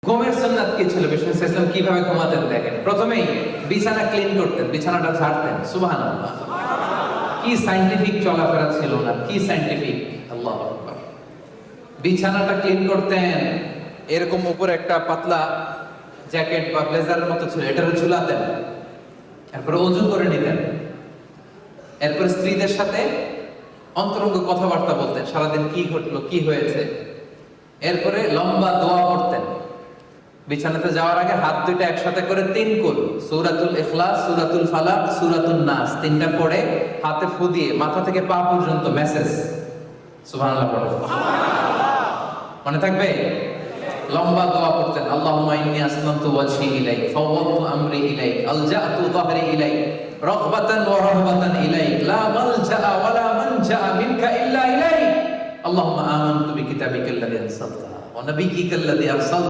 ঘুমের সুন্নাত কি ছিল? বিষ্ণু ইসলাম কিভাবে ঘুমাতেন দেখেন। প্রথমেই বিছানা ক্লিন করতেন, বিছানাটা ঝাড়তেন। সুবহানাল্লাহ। কি সায়েন্টিফিক চলাফেরা ছিল না, কি সায়েন্টিফিক! আল্লাহু আকবার। বিছানাটা ক্লিন করতেন, এরকম উপরে একটা পাতলা জ্যাকেট বা ব্লেজারের মতো ছিল, এটারে ঝুলাতেন। এরপরে ওযু করে নিতেন। এরপর স্ত্রীদের সাথে অন্তরঙ্গ কথাবার্তা বলতেন, সারাদিন কি ঘটলো, কি হয়েছে। এরপরে লম্বা দোয়া পড়তেন। বিছানাতে যাওয়ার আগে হাত দুইটা একসাথে করে 3 কুল, সূরাতুল ইখলাস, সূরাতুল ফালাক, সূরাতুন নাস, 3টা পড়ে হাতে ফু দিয়ে মাথা থেকে পা পর্যন্ত মেসেজ। সুবহানাল্লাহ পড়ে। মনে থাকবে? লম্বা দোয়া করতেন। আল্লাহুম্মা ইন্নী আসলামতু ওয়াজহি ইলাইক, ফাওয়াদতু আমরি ইলাইক, আলজাতু যাহরি ইলাইক, রাগবাতান ওয়া রাহবাতান ইলাইক, লা মালজাআ ওয়া লা মানজাআ মিনকা ইল্লা ইলাইক। আল্লাহুম্মা আমানতু বিকিতাবিকাল্লাযী আরসালতা ওয়া নাবিয়্যিকাল্লাযী আরসালতা